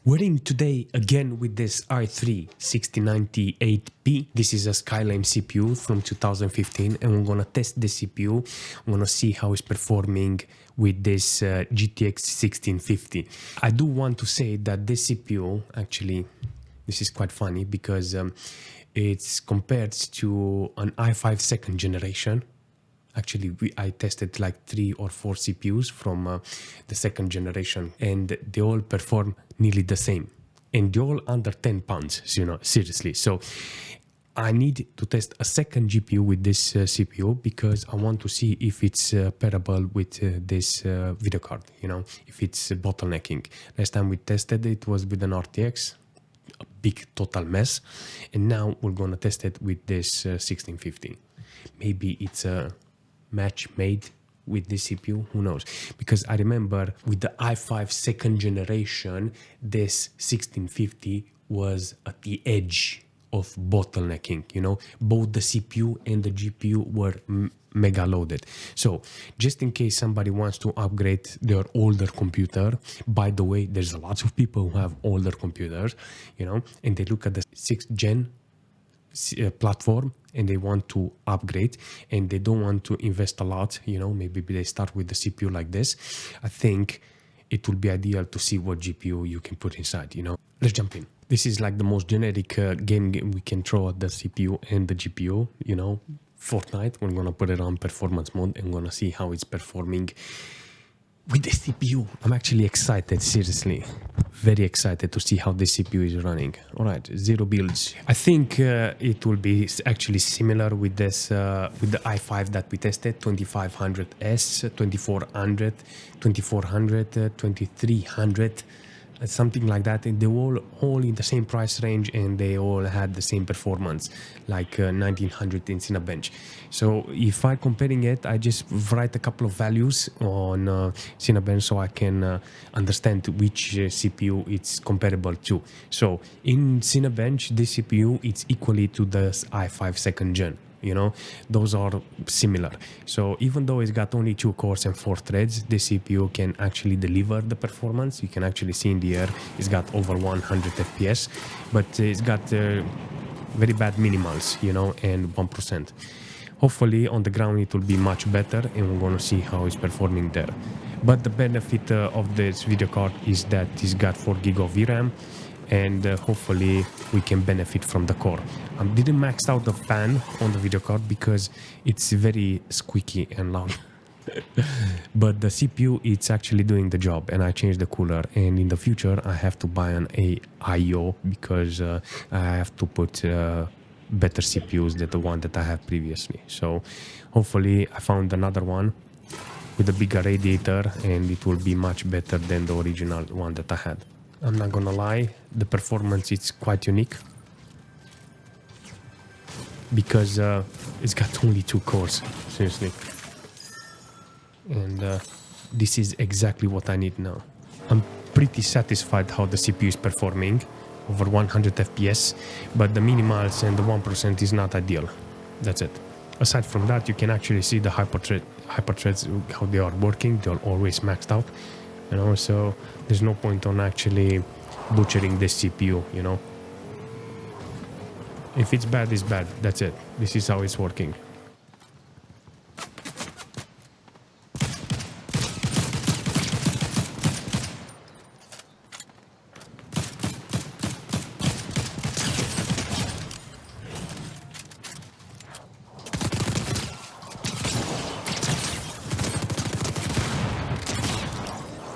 We're in today again with this i3 6098P. This is a Skyline CPU from 2015 and we're gonna test the CPU. I'm gonna see how it's performing with this GTX 1650. I do want to say that this CPU, actually, this is quite funny because it's compared to an i5 second generation. Actually, I tested like 3 or 4 CPUs from the second generation and they all perform nearly the same. And they're all under 10 pounds, you know, seriously. So I need to test a second GPU with this CPU because I want to see if it's pairable with this video card, you know, if it's bottlenecking. Last time we tested it was with an RTX, a big total mess. And now we're going to test it with this 1650. Maybe it's a match made with this CPU, who knows? Because I remember with the i5 second generation, this 1650 was at the edge of bottlenecking, you know, both the CPU and the GPU were mega loaded. So just in case somebody wants to upgrade their older computer, by the way, there's a lot of people who have older computers, you know, and they look at the 6th gen platform and they want to upgrade and they don't want to invest a lot, you know, maybe they start with the CPU like this. I think it will be ideal to see what GPU you can put inside, you know. Let's jump in. This is like the most generic game we can throw at the CPU and the GPU, you know, FORTNITE. We're gonna put it on performance mode and gonna see how it's performing with the CPU. I'm actually excited, seriously. Very excited to see how the CPU is running. All right, 0 builds. I think it will be actually similar with this, with the i5 that we tested, 2500S, 2400, 2400, 2300, something like that. And they were all in the same price range and they all had the same performance, like 1900 in Cinebench. So if I'm comparing it, I just write a couple of values on Cinebench so I can understand which CPU it's comparable to. So in Cinebench, this CPU it's equally to the i5 second gen. You know, those are similar. So even though it's got only 2 cores and 4 threads, the CPU can actually deliver the performance. You can actually see in the air, it's got over 100 FPS, but it's got very bad minimals, you know, and 1%. Hopefully on the ground it will be much better and we're going to see how it's performing there. But the benefit of this video card is that it's got 4 GB of VRAM and hopefully we can benefit from the core. I didn't max out the fan on the video card because it's very squeaky and loud. But the CPU, it's actually doing the job and I changed the cooler, and in the future I have to buy an IO because I have to put better CPUs than the one that I have previously. So hopefully I found another one with a bigger radiator and it will be much better than the original one that I had. I'm not gonna lie, the performance is quite unique because it's got only 2 cores, seriously. And this is exactly what I need now. I'm pretty satisfied how the CPU is performing, over 100 FPS, but the minimals and the 1% is not ideal. That's it. Aside from that, you can actually see the hyperthreads, how they are working. They're always maxed out. You know, so there's no point on actually butchering this CPU, you know. If it's bad, it's bad. That's it. This is how it's working.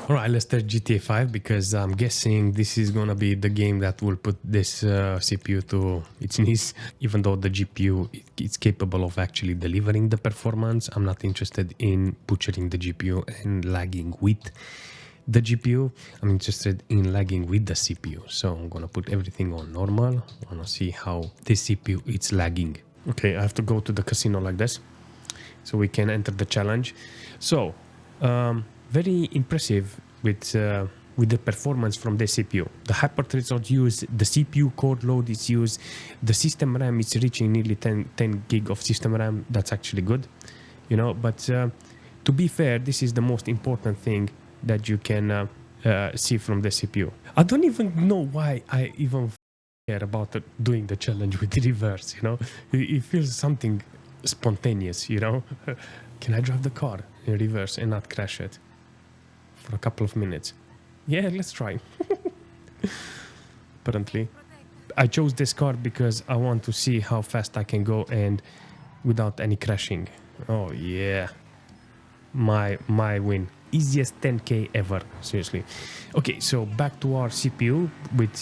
Alright, let's start GTA 5 because I'm guessing this is gonna be the game that will put this CPU to its knees. Even though the GPU is capable of actually delivering the performance, I'm not interested in butchering the GPU and lagging with the GPU. I'm interested in lagging with the CPU. So I'm gonna put everything on normal. I wanna see how this CPU is lagging. Okay, I have to go to the casino like this so we can enter the challenge. So very impressive with the performance from the CPU. The hyperthreads are used, the CPU core load is used, the system RAM is reaching nearly 10 gig of system RAM. That's actually good, you know. But to be fair, this is the most important thing that you can see from the CPU. I don't even know why I even care about doing the challenge with the reverse, you know? It feels something spontaneous, you know? Can I drive the car in reverse and not crash it for a couple of minutes? Yeah, let's try. Apparently. I chose this car because I want to see how fast I can go and without any crashing. Oh yeah. My win. Easiest 10k ever, seriously. Okay, so back to our CPU with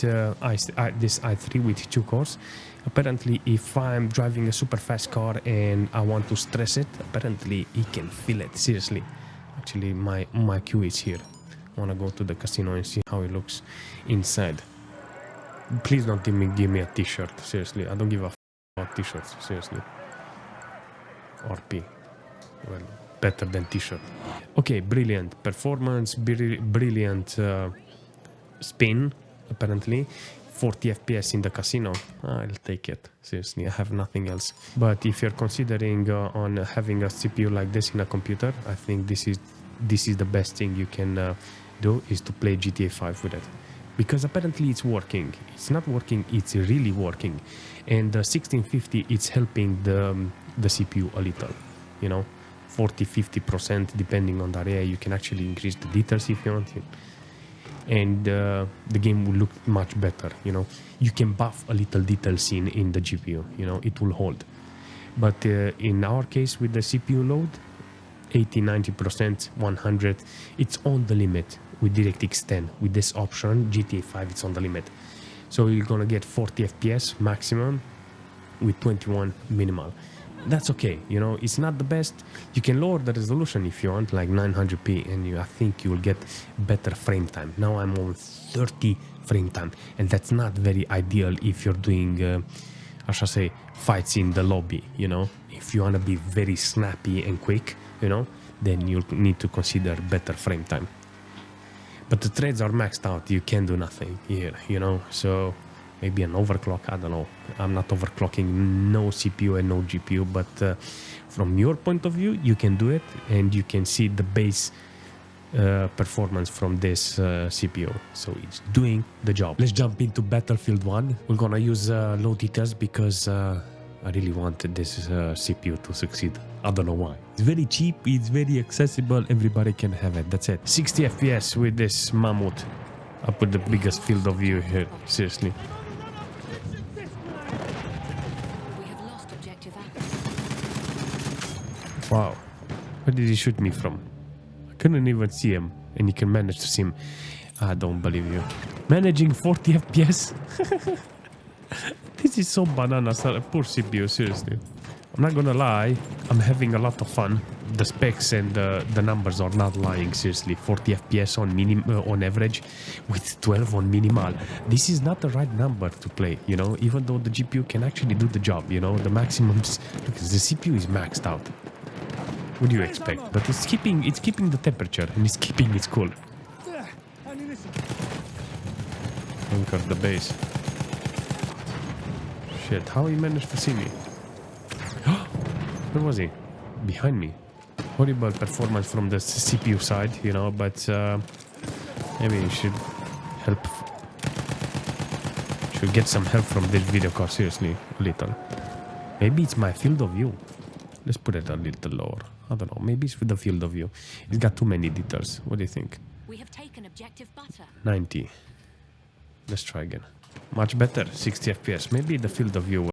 this i3 with 2 cores. Apparently, if I'm driving a super fast car and I want to stress it, apparently it can feel it, seriously. Actually, my queue is here. I want to go to the casino and see how it looks inside. Please don't give me a t-shirt, seriously. I don't give a f about t-shirts, seriously. RP. Well, better than t-shirt. Okay, brilliant performance, brilliant spin, apparently. 40 FPS in the casino. I'll take it, seriously. I have nothing else. But if you're considering on having a CPU like this in a computer, I think this is the best thing you can do, is to play GTA 5 with it. Because apparently it's working. It's not working, it's really working. And the 1650, it's helping the CPU a little, you know, 40-50% depending on the area. You can actually increase the details if you want to. And the game will look much better, you know. You can buff a little details in the GPU, you know, it will hold. But in our case with the CPU load, 80-90%, 100, it's on the limit. With DirectX 10, with this option, GTA 5, it's on the limit. So you're gonna get 40 FPS maximum with 21 minimal. That's okay, you know, it's not the best. You can lower the resolution if you want, like 900p, and I think you will get better frame time. Now I'm on 30 frame time, and that's not very ideal if you're doing, I should say, fights in the lobby, you know. If you wanna be very snappy and quick, you know, then you'll need to consider better frame time. But the threads are maxed out, you can do nothing here, you know, so maybe an overclock, I don't know. I'm not overclocking, no CPU and no GPU, but from your point of view, you can do it, and you can see the base performance from this CPU. So it's doing the job. Let's jump into Battlefield 1. We're gonna use low details because I really wanted this CPU to succeed. I don't know why. It's very cheap, it's very accessible, everybody can have it, that's it. 60 FPS with this mammoth. I put the biggest field of view here, seriously. We have lost objective. Wow, where did he shoot me from? I couldn't even see him, and you can manage to see him. I don't believe you. Managing 40 FPS? This is so banana, poor CPU, seriously. I'm not gonna lie, I'm having a lot of fun. The specs and the numbers are not lying, seriously. 40 FPS on average with 12 on minimal. This is not the right number to play, you know, even though the GPU can actually do the job, you know. The maximums, look, the CPU is maxed out. What do you expect? But it's keeping the temperature and it's keeping it cool. Anchor the base. Shit, how he managed to see me? Where was he? Behind me. Horrible performance from the CPU side, you know, but maybe you should help. Should get some help from this video card, seriously, a little. Maybe it's my field of view. Let's put it a little lower. I don't know, maybe it's with the field of view. It's got too many details. What do you think? We have taken objective butter. 90. Let's try again. Much better, 60 FPS. Maybe the field of view.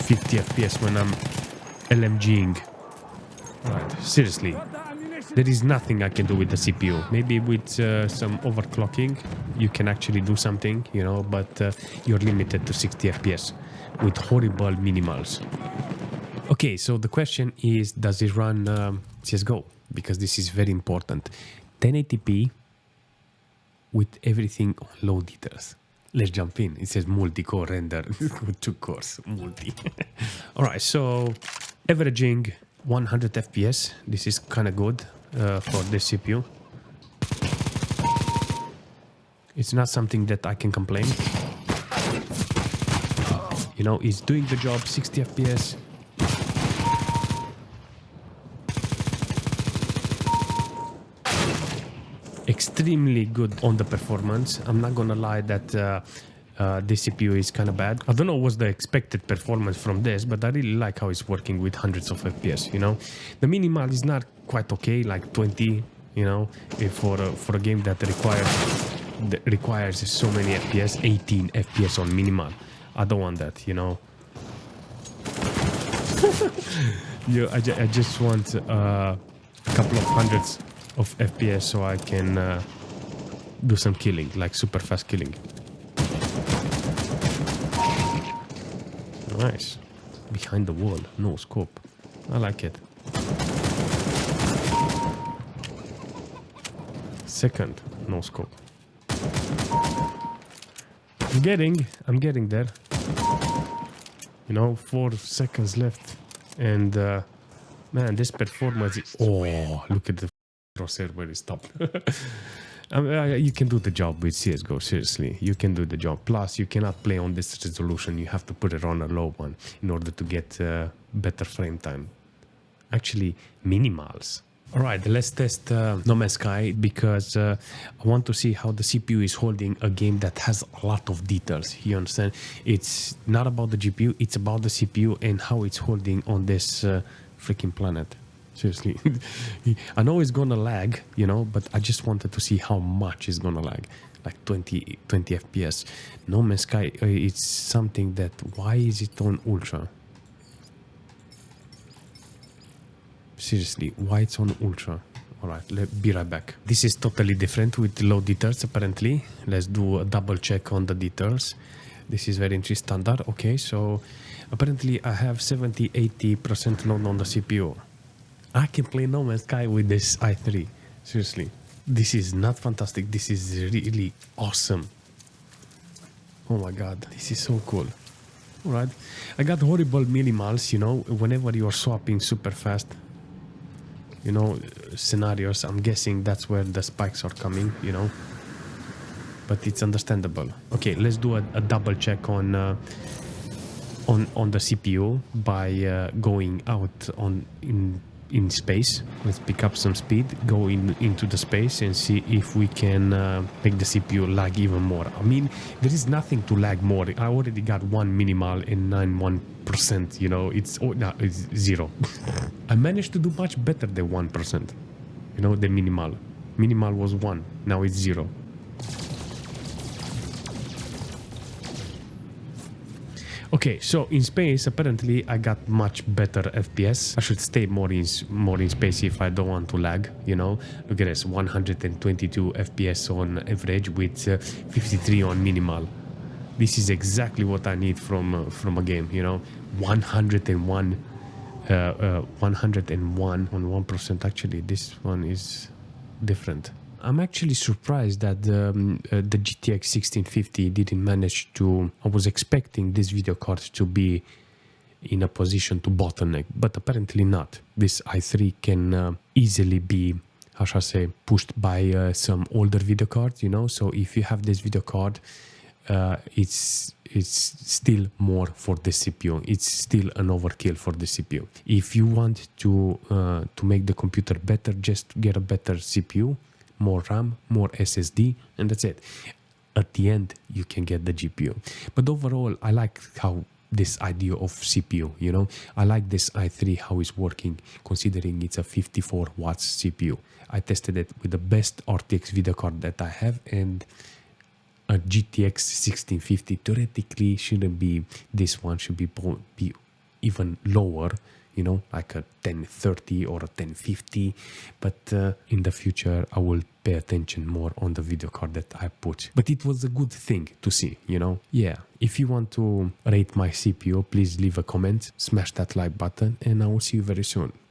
50 FPS when I'm LMGing. Right, seriously. There is nothing I can do with the CPU. Maybe with some overclocking, you can actually do something, you know, but you're limited to 60 FPS with horrible minimals. Okay, so the question is, does it run CSGO? Because this is very important. 1080p with everything on low details. Let's jump in. It says multi-core render with 2 cores, multi. All right, so averaging 100 FPS. This is kind of good for this CPU. It's not something that I can complain. You know, it's doing the job, 60 FPS. extremely good on the performance. I'm not gonna lie that this CPU is kind of bad. I don't know what's the expected performance from this, but I really like how it's working with hundreds of FPS, you know. The minimal is not quite okay, like 20, you know, for a game that requires so many FPS, 18 FPS on minimal. I don't want that, you know. I just want a couple of hundreds of FPS so I can do some killing, like super fast killing. Nice. Behind the wall, no scope. I like it. Second, no scope. I'm getting there. You know, 4 seconds left. And man, this performance is, oh, look at the crosshair where it stopped. You can do the job with CSGO, seriously. You can do the job. Plus, you cannot play on this resolution. You have to put it on a low one in order to get better frame time. Actually, minimals. All right, let's test No Man's Sky because I want to see how the CPU is holding a game that has a lot of details. You understand? It's not about the GPU, it's about the CPU and how it's holding on this freaking planet. Seriously. I know it's gonna lag, you know, but I just wanted to see how much it's gonna lag. Like 20 FPS. No Man's Sky, it's something that, why is it on Ultra? Seriously, why it's on Ultra? Alright, let's be right back. This is totally different with low details apparently. Let's do a double check on the details. This is very interesting standard. Okay, so apparently I have 70-80% load on the CPU. I can play No Man's Sky with this i3. Seriously, this is not fantastic. This is really awesome. Oh my god, this is so cool. Alright, I got horrible minimals, you know, whenever you're swapping super fast. You know, scenarios, I'm guessing that's where the spikes are coming, you know. But it's understandable. Okay, let's do a double check on the CPU by going out in space. Let's pick up some speed, go into the space and see if we can make the CPU lag even more. I mean, there is nothing to lag more. I already got one minimal and 91%, you know, it's 0. I managed to do much better than 1%, you know, the minimal. Minimal was 1, now it's 0. Okay, so in space, apparently I got much better FPS. I should stay more in space if I don't want to lag, you know. Look at this, 122 FPS on average with 53 on minimal. This is exactly what I need from a game, you know. 101 on 1%. Actually, this one is different. I'm actually surprised that the GTX 1650 didn't manage to... I was expecting this video card to be in a position to bottleneck, but apparently not. This i3 can easily be, how shall I say, pushed by some older video cards, you know. So if you have this video card, it's still more for the CPU. It's still an overkill for the CPU. If you want to make the computer better, just get a better CPU, more RAM, more SSD, and that's it. At the end, you can get the GPU. But overall, I like how this idea of CPU, you know, I like this i3, how it's working, considering it's a 54 watts CPU. I tested it with the best RTX video card that I have, and a GTX 1650 theoretically shouldn't be, this one should be even lower, you know, like a 1030 or a 1050, but in the future I will pay attention more on the video card that I put. But it was a good thing to see, you know. Yeah, if you want to rate my CPU, please leave a comment, smash that like button, and I will see you very soon.